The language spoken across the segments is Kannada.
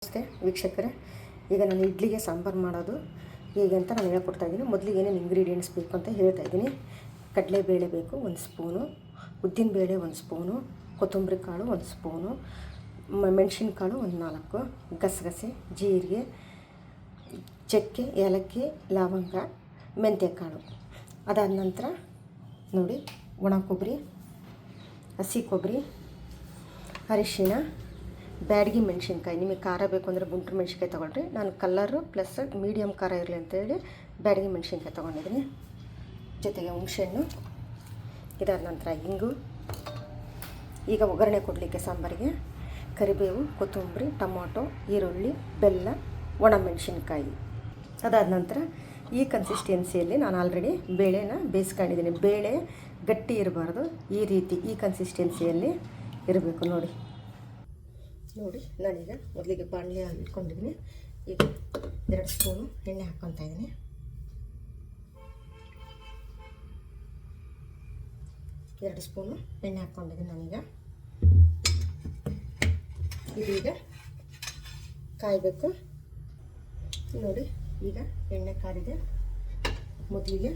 ನಮಸ್ತೆ ವೀಕ್ಷಕರೇ, ಈಗ ನಾನು ಇಡ್ಲಿಗೆ ಸಾಂಬಾರು ಮಾಡೋದು ಹೇಗೆ ಅಂತ ನಾನು ಹೇಳ್ಕೊಡ್ತಾಯಿದ್ದೀನಿ. ಮೊದಲಿಗೆ ಏನೇನು ಇಂಗ್ರೀಡಿಯೆಂಟ್ಸ್ ಬೇಕು ಅಂತ ಹೇಳ್ತಾಯಿದ್ದೀನಿ. ಕಡಲೆಬೇಳೆ ಬೇಕು 1 ಸ್ಪೂನು, ಉದ್ದಿನಬೇಳೆ 1 ಸ್ಪೂನು, ಕೊತ್ತಂಬರಿ ಕಾಳು 1 ಸ್ಪೂನು, ಮೆಣಸಿನ್ಕಾಳು 4, ಗಸಗಸೆ, ಜೀರಿಗೆ, ಚಕ್ಕೆ, ಏಲಕ್ಕಿ, ಲವಂಗ, ಮೆಂತ್ಯಕಾಳು. ಅದಾದ ನಂತರ ನೋಡಿ, ಒಣ ಕೊಬ್ಬರಿ, ಹಸಿ ಕೊಬ್ಬರಿ, ಅರಿಶಿಣ, ಬ್ಯಾಡಗಿ ಮೆಣಸಿನ್ಕಾಯಿ. ನಿಮಗೆ ಖಾರ ಬೇಕು ಅಂದರೆ ಗುಂಟೂರು ಮೆಣಸಿನ್ಕಾಯಿ ತೊಗೊಳ್ರಿ. ನಾನು ಕಲ್ಲರು ಪ್ಲಸ್ ಮೀಡಿಯಮ್ ಖಾರ ಇರಲಿ ಅಂತೇಳಿ ಬ್ಯಾಡಗಿ ಮೆಣಸಿನ್ಕಾಯಿ ತೊಗೊಂಡಿದ್ದೀನಿ. ಜೊತೆಗೆ ಹುಣಸೆಹಣ್ಣು. ಇದಾದ ನಂತರ ಇಂಗು. ಈಗ ಒಗ್ಗರಣೆ ಕೊಡಲಿಕ್ಕೆ ಸಾಂಬಾರಿಗೆ ಕರಿಬೇವು, ಕೊತ್ತಂಬರಿ, ಟೊಮೊಟೊ, ಈರುಳ್ಳಿ, ಬೆಲ್ಲ, ಒಣ ಮೆಣಸಿನ್ಕಾಯಿ. ಅದಾದ ನಂತರ ಈ ಕನ್ಸಿಸ್ಟೆನ್ಸಿಯಲ್ಲಿ ನಾನು ಆಲ್ರೆಡಿ ಬೇಳೆನ ಬೇಯಿಸ್ಕೊಂಡಿದ್ದೀನಿ. ಬೇಳೆ ಗಟ್ಟಿ ಇರಬಾರ್ದು, ಈ ರೀತಿ ಈ ಕನ್ಸಿಸ್ಟೆನ್ಸಿಯಲ್ಲಿ ಇರಬೇಕು. ನೋಡಿ ನಾನೀಗ ಮೊದಲಿಗೆ ಬಾಣಲೆ ಇಟ್ಕೊಂಡಿದ್ದೀನಿ. ಈಗ 2 ಸ್ಪೂನು ಎಣ್ಣೆ ಹಾಕ್ಕೊತಾ ಇದ್ದೀನಿ. ನಾನೀಗ ಇದೀಗ ಕಾಯಬೇಕು. ನೋಡಿ, ಈಗ ಎಣ್ಣೆ ಕಾದಿದೆ. ಮೊದಲಿಗೆ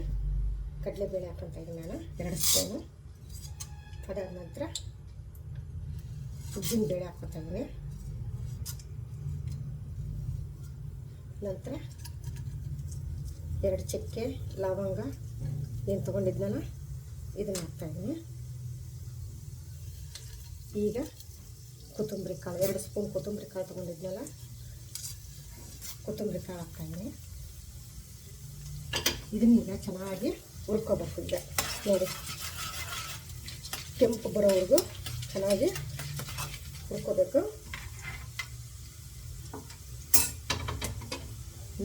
ಕಡಲೆಬೇಳೆ ಹಾಕ್ಕೊತಾ ಇದ್ದೀನಿ ನಾನು 2 ಸ್ಪೂನು. ಅದಾದ ನಂತರ ಉದ್ದಿನಬೇಳೆ ಹಾಕ್ಕೊತಾ ಇದ್ದೀನಿ. ನಂತರ 2 ಚಕ್ಕೆ, ಲವಂಗ ಏನು ತೊಗೊಂಡಿದ್ನಲ್ಲ ಇದನ್ನು ಹಾಕ್ತಾಯಿದ್ದೀನಿ. ಈಗ ಕೊತ್ತಂಬರಿ ಕಾಳು 2 ಸ್ಪೂನ್ ಕೊತ್ತಂಬರಿ ಕಾಳು ತೊಗೊಂಡಿದ್ನಲ್ಲ, ಕೊತ್ತಂಬರಿ ಕಾಳು ಹಾಕ್ತಾಯಿದ್ದೀನಿ. ಇದನ್ನೀಗ ಚೆನ್ನಾಗಿ ಹುರ್ಕೋಬೇಕು. ಈಗ ನೋಡಿ, ಕೆಂಪು ಬರೋವರೆಗೂ ಚೆನ್ನಾಗಿ ಹುರ್ಕೋಬೇಕು.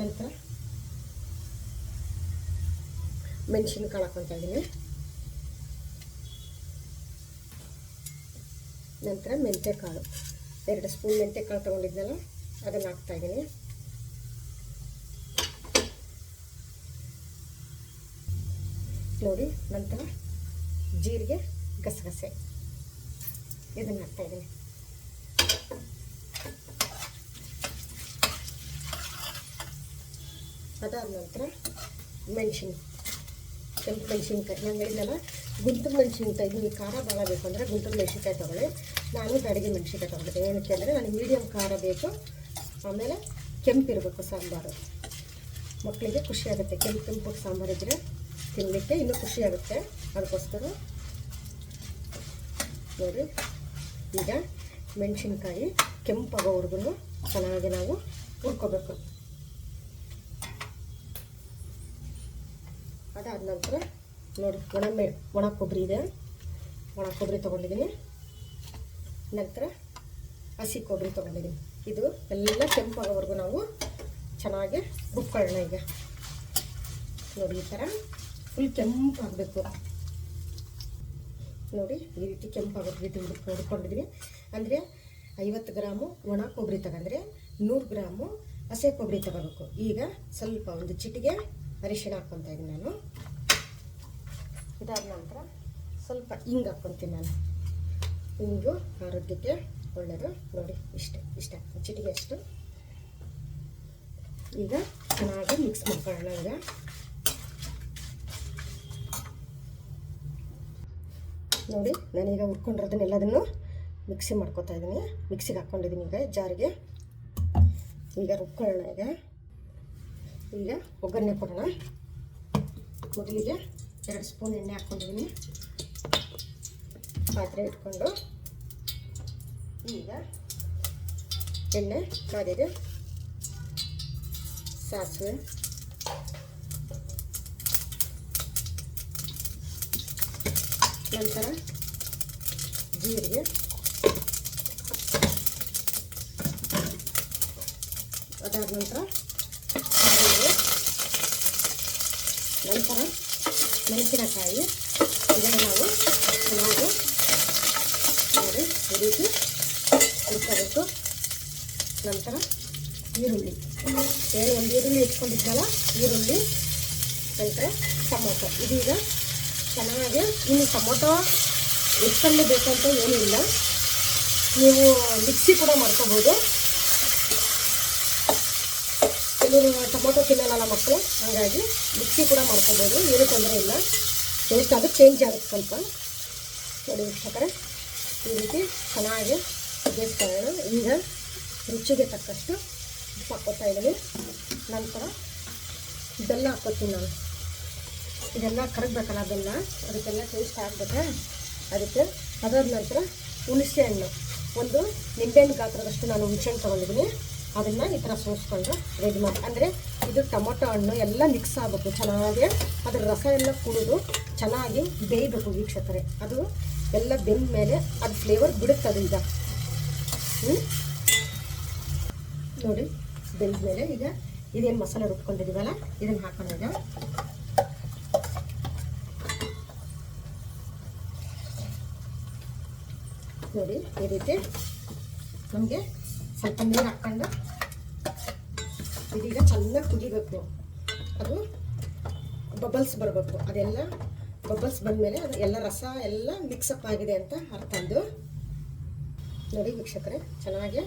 ನಂತರ ಮೆಣಸಿನ್ಕಾಳು ಹಾಕ್ಕೊತಾ ಇದ್ದೀನಿ. ನಂತರ ಮೆಂತ್ಯಕಾಳು 2 ಸ್ಪೂನ್ ಮೆಂತ್ಯಕಾಳು ತೊಗೊಂಡಿದ್ನಲ್ಲ ಅದನ್ನು ಹಾಕ್ತಾಯಿದ್ದೀನಿ. ನೋಡಿ, ನಂತರ ಜೀರಿಗೆ, ಗಸಗಸೆ ಇದನ್ನು ಹಾಕ್ತಾಯಿದ್ದೀನಿ. ಅದಾದ ನಂತರ ಕೆಂಪು ಮೆಣಸಿನ್ಕಾಯಿ ನಾನು ಹೇಳಿದ್ನಲ್ಲ, ಗುಂಟೂರು ಮೆಣಸಿನ್ಕಾಯಿ. ನಿಮಗೆ ಖಾರ ಭಾಳ ಬೇಕು ಅಂದರೆ ಗುಂಟೂರು ಮೆಣಸಿನ್ಕಾಯಿ ತೊಗೊಳ್ಳಿ. ನಾನು ಬ್ಯಾಡಗಿ ಮೆಣಸಿನ್ಕಾಯಿ ತೊಗೊಂಡಿದ್ದೆ. ಏನಕ್ಕೆ ಅಂದರೆ ನನಗೆ ಮೀಡಿಯಮ್ ಖಾರ ಬೇಕು, ಆಮೇಲೆ ಕೆಂಪಿರಬೇಕು ಸಾಂಬಾರು. ಮಕ್ಕಳಿಗೆ ಖುಷಿಯಾಗುತ್ತೆ, ಕೆಂಪು ಸಾಂಬಾರು ಇದ್ದರೆ ತಿನ್ನಲಿಕ್ಕೆ ಇನ್ನೂ ಖುಷಿಯಾಗುತ್ತೆ. ಅದಕ್ಕೋಸ್ಕರ ನೋಡಿ, ಈಗ ಮೆಣಸಿನ್ಕಾಯಿ ಕೆಂಪಾಗೋವರೆಗೂ ಚೆನ್ನಾಗಿ ನಾವು ಹುರ್ಕೋಬೇಕು. ಅದಾದ ನಂತರ ನೋಡಿ, ಒಣ ಕೊಬ್ಬರಿ ಇದೆ, ಒಣ ಕೊಬ್ಬರಿ ತೊಗೊಂಡಿದ್ದೀನಿ. ನಂತರ ಹಸಿ ಕೊಬ್ಬರಿ ತೊಗೊಂಡಿದ್ದೀನಿ. ಇದು ಎಲ್ಲ ಕೆಂಪಾಗೋವರೆಗೂ ನಾವು ಚೆನ್ನಾಗಿ ರುಬ್ಕೊಳ್ಳೋಣ. ಈಗ ನೋಡಿ, ಈ ಥರ ಫುಲ್ ಕೆಂಪಾಗಬೇಕು. ನೋಡಿ, ಈ ರೀತಿ ಕೆಂಪಾಗೋ ರೀತಿ ಹುಡ್ಕೊಂಡಿದ್ದೀನಿ. ಅಂದರೆ 50 ಗ್ರಾಮು ಒಣ ಕೊಬ್ಬರಿ ತಗೊಂಡ್ರೆ 100 ಗ್ರಾಮು ಹಸಿ ಕೊಬ್ಬರಿ ತಗೋಬೇಕು. ಈಗ ಸ್ವಲ್ಪ ಒಂದು ಚಿಟಿಗೆ ಅರಿಶಿಣ ಹಾಕ್ಕೊತಾ ಇದ್ದೀನಿ ನಾನು. ಇದಾದ ನಂತರ ಸ್ವಲ್ಪ ಹಿಂಗೆ ಹಾಕ್ಕೊತೀನಿ ನಾನು. ಹಿಂಗು ಆರೋಗ್ಯಕ್ಕೆ ಒಳ್ಳೆಯದು. ನೋಡಿ, ಇಷ್ಟ ಚಿಟಿಗೆ ಅಷ್ಟು. ಈಗ ಚೆನ್ನಾಗಿ ಮಿಕ್ಸ್ ಮಾಡ್ಕೊಳ್ಳೋಣ. ಈಗ ನೋಡಿ, ನಾನೀಗ ಹುರ್ಕೊಂಡಿರೋದನ್ನೆಲ್ಲದನ್ನು ಮಿಕ್ಸಿ ಮಾಡ್ಕೊತಾ ಇದ್ದೀನಿ. ಮಿಕ್ಸಿಗೆ ಹಾಕ್ಕೊಂಡಿದ್ದೀನಿ ಈಗ ಜಾರಿಗೆ. ಈಗ ರುಬ್ಕೊಳ್ಳೋಣ. ಈಗ ಒಗ್ಗರಣೆ ಕೊಡೋಣ. ಮೊದಲಿಗೆ 2 ಸ್ಪೂನ್ ಎಣ್ಣೆ ಹಾಕ್ಕೊಂಡಿದ್ದೀನಿ. ಪಾತ್ರೆ ಇಟ್ಕೊಂಡು ಈಗ ಎಣ್ಣೆ ಕಾದಿದೆ. ಸಾಸಿವೆ, ನಂತರ ಜೀರಿಗೆ, ಅದಾದ ನಂತರ ಮೆಣಸಿನಕಾಯಿ. ಇದನ್ನು ನಾವು ಚೆನ್ನಾಗಿ ನೋಡಿ ಈ ರೀತಿ ಹುರ್ಕೋಬೇಕು. ನಂತರ ಈರುಳ್ಳಿ, ಒಂದು ಈರುಳ್ಳಿ ಇಟ್ಕೊಂಡಿದ್ದಲ್ಲ, ಈರುಳ್ಳಿ, ನಂತರ ಟೊಮೊಟೊ. ಇದೀಗ ಚೆನ್ನಾಗಿ, ಇನ್ನು ಟೊಮೊಟೊ ಎಷ್ಟಲ್ಲಿ ಬೇಕಂತ ಏನೂ ಇಲ್ಲ, ನೀವು ಮಿಕ್ಸಿ ಕೂಡ ಮಾಡ್ಕೋಬೋದು. ಕೆಲವರು ಟೊಮೊಟೊ ತಿನ್ನಲ್ಲ ಮಕ್ಕಳು, ಹಾಗಾಗಿ ಮಿಕ್ಸಿ ಕೂಡ ಮಾಡ್ಕೋಬೋದು, ಏನೂ ತೊಂದರೆ ಇಲ್ಲ. ಟೇಸ್ಟ್ ಅದು ಚೇಂಜ್ ಆಗುತ್ತೆ ಸ್ವಲ್ಪ. ನೋಡಿ ವೀಕ್ಷಕರೇ, ಈ ರೀತಿ ಚೆನ್ನಾಗಿ ಬೇಯಿಸ್ಕೊಳ್ಳೋಣ. ಈಗ ರುಚಿಗೆ ತಕ್ಕಷ್ಟು ಉಪ್ಪು ಹಾಕ್ಕೊತಾ ಇದ್ದೀನಿ. ನಂತರ ಬೆಲ್ಲ ಹಾಕ್ಕೊತೀನಿ ನಾನು. ಇದೆಲ್ಲ ಕರಗಬೇಕಲ್ಲ ಬೆಲ್ಲ, ಅದಕ್ಕೆಲ್ಲ ಟೇಸ್ಟ್ ಆಗಬೇಕು. ಅದಕ್ಕೆ ಅದಾದ ನಂತರ ಹುಣಸೆ ಹಣ್ಣು, ಒಂದು ನಿಂಬೆಹಣ್ಣು ಗಾತ್ರದಷ್ಟು ನಾನು ಹುಣಸೆ ಹಣ್ಣು ತೊಗೊಂಡಿದ್ದೀನಿ. ಅದನ್ನು ಈ ಥರ ಸೋಸ್ಕೊಂಡು ರೆಡಿ ಮಾಡಿ, ಅಂದರೆ ಇದು ಟೊಮೊಟೊ ಹಣ್ಣು ಎಲ್ಲ ಮಿಕ್ಸ್ ಆಗಬೇಕು ಚೆನ್ನಾಗಿ. ಅದ್ರ ರಸ ಎಲ್ಲ ಕುಡಿದು ಚೆನ್ನಾಗಿ ಬೇಯಬೇಕು ವೀಕ್ಷಕರೇ. ಅದು ಎಲ್ಲ ಬೆಂದ ಮೇಲೆ ಅದು ಫ್ಲೇವರ್ ಬಿಡುತ್ತದೆ. ಈಗ ನೋಡಿ ಬೆಂದ ಮೇಲೆ ಈಗ ಇದೇನು ಮಸಾಲೆ ರುಬ್ಕೊಂಡಿದ್ದೀವಲ್ಲ ಇದನ್ನು ಹಾಕೋಣ. ಈಗ ನೋಡಿ ಈ ರೀತಿ ನಮಗೆ ಸ್ವಲ್ಪ ನೀರು ಹಾಕ್ಕೊಂಡು ಇದೀಗ ಚೆನ್ನಾಗಿ ಕುದಿಬೇಕು. ಅದು ಬಬಲ್ಸ್ ಬರಬೇಕು. ಅದೆಲ್ಲ ಬಬಲ್ಸ್ ಬಂದಮೇಲೆ ಅದು ಎಲ್ಲ ರಸ ಎಲ್ಲ ಮಿಕ್ಸಪ್ ಆಗಿದೆ ಅಂತ ಅರ್ಥ. ಅದು ನೋಡಿ ವೀಕ್ಷಕರೇ, ಚೆನ್ನಾಗಿ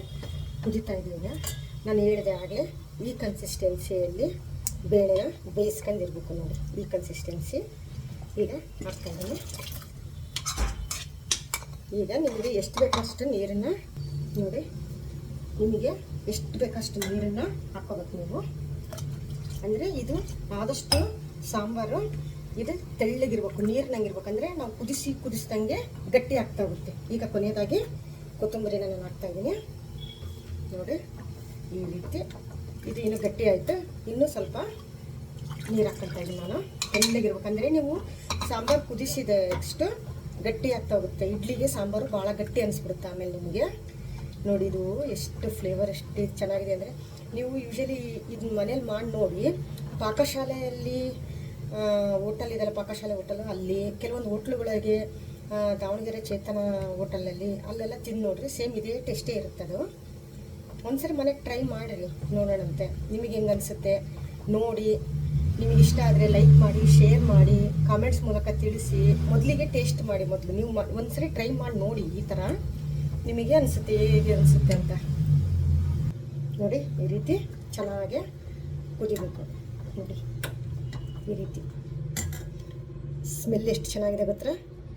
ಕುದೀತಾ ಇದೆ. ಈಗ ನಾನು ಹೇಳಿದೆ ಆಗಲೇ, ಈ ಕನ್ಸಿಸ್ಟೆನ್ಸಿಯಲ್ಲಿ ಬೇಳೆನ ಬೇಯಿಸ್ಕೊಂಡಿರ್ಬೇಕು. ನೋಡಿ ಈ ಕನ್ಸಿಸ್ಟೆನ್ಸಿ ಈಗ ಮಾಡ್ತಾಯಿದ್ದೀನಿ. ಈಗ ನಿಮಗೆ ಎಷ್ಟು ಬೇಕಷ್ಟು ನೀರನ್ನು, ನೋಡಿ ನಿಮಗೆ ಎಷ್ಟು ಬೇಕಷ್ಟು ನೀರನ್ನು ಹಾಕ್ಕೋಬೇಕು ನೀವು. ಅಂದರೆ ಇದು ಆದಷ್ಟು ಸಾಂಬಾರು ಇದು ತೆಳ್ಳಗಿರ್ಬೇಕು, ನೀರಿನಂಗಿರ್ಬೇಕು. ಅಂದರೆ ನಾವು ಕುದಿಸ್ದಂಗೆ ಗಟ್ಟಿ ಆಗ್ತಾ ಹೋಗುತ್ತೆ. ಈಗ ಕೊನೆಯದಾಗಿ ಕೊತ್ತಂಬರಿನ ನಾನು ಹಾಕ್ತಾಯಿದ್ದೀನಿ. ನೋಡಿ ಈ ರೀತಿ ಇದು ಇನ್ನೂ ಗಟ್ಟಿ ಆಯಿತು. ಇನ್ನೂ ಸ್ವಲ್ಪ ನೀರು ಹಾಕ್ಕೊಳ್ತಾ ಇದ್ದೀನಿ ನಾನು. ತೆಳ್ಳಗಿರ್ಬೇಕು, ಅಂದರೆ ನೀವು ಸಾಂಬಾರು ಕುದಿಸಿದಷ್ಟು ಗಟ್ಟಿ ಆಗ್ತಾ ಹೋಗುತ್ತೆ. ಇಡ್ಲಿಗೆ ಸಾಂಬಾರು ಭಾಳ ಗಟ್ಟಿ ಅನಿಸ್ಬಿಡುತ್ತೆ ಆಮೇಲೆ ನಿಮಗೆ. ನೋಡಿ ಇದು ಎಷ್ಟು ಫ್ಲೇವರ್ ಎಷ್ಟು ಚೆನ್ನಾಗಿದೆ ಅಂದರೆ, ನೀವು ಯೂಶಲಿ ಇದನ್ನ ಮನೇಲಿ ಮಾಡಿ ನೋಡಿ. ಪಾಕಶಾಲೆಯಲ್ಲಿ ಹೋಟೆಲ್ ಇದೆಲ್ಲ, ಪಾಕಶಾಲೆ ಹೋಟೆಲು, ಅಲ್ಲಿ ಕೆಲವೊಂದು ಹೋಟ್ಲುಗಳಿಗೆ, ದಾವಣಗೆರೆ ಚೇತನ ಹೋಟೆಲಲ್ಲಿ ಅಲ್ಲೆಲ್ಲ ತಿಂದು ನೋಡ್ರಿ, ಸೇಮ್ ಇದೇ ಟೇಸ್ಟೇ ಇರುತ್ತೆ. ಅದು ಒಂದ್ಸರಿ ಮನೆಗೆ ಟ್ರೈ ಮಾಡಿರಿ, ನೋಡೋಣಂತೆ ನಿಮಗೆ ಹೆಂಗೆ ಅನಿಸುತ್ತೆ ನೋಡಿ. ನಿಮಗೆ ಇಷ್ಟ ಆದರೆ ಲೈಕ್ ಮಾಡಿ, ಶೇರ್ ಮಾಡಿ, ಕಾಮೆಂಟ್ಸ್ ಮೂಲಕ ತಿಳಿಸಿ. ಮೊದಲಿಗೆ ಟೇಸ್ಟ್ ಮಾಡಿ, ಮೊದಲು ನೀವು ಒಂದ್ಸರಿ ಟ್ರೈ ಮಾಡಿ ನೋಡಿ. ಈ ಥರ ನಿಮಗೆ ಅನಿಸುತ್ತೆ ಹೇಗೆ ಅನಿಸುತ್ತೆ ಅಂತ. ನೋಡಿ ಈ ರೀತಿ ಚೆನ್ನಾಗಿ ಕುದಿಬೇಕು. ನೋಡಿ ಈ ರೀತಿ ಸ್ಮೆಲ್ ಎಷ್ಟು ಚೆನ್ನಾಗಿದೆ ಗೊತ್ತಾ.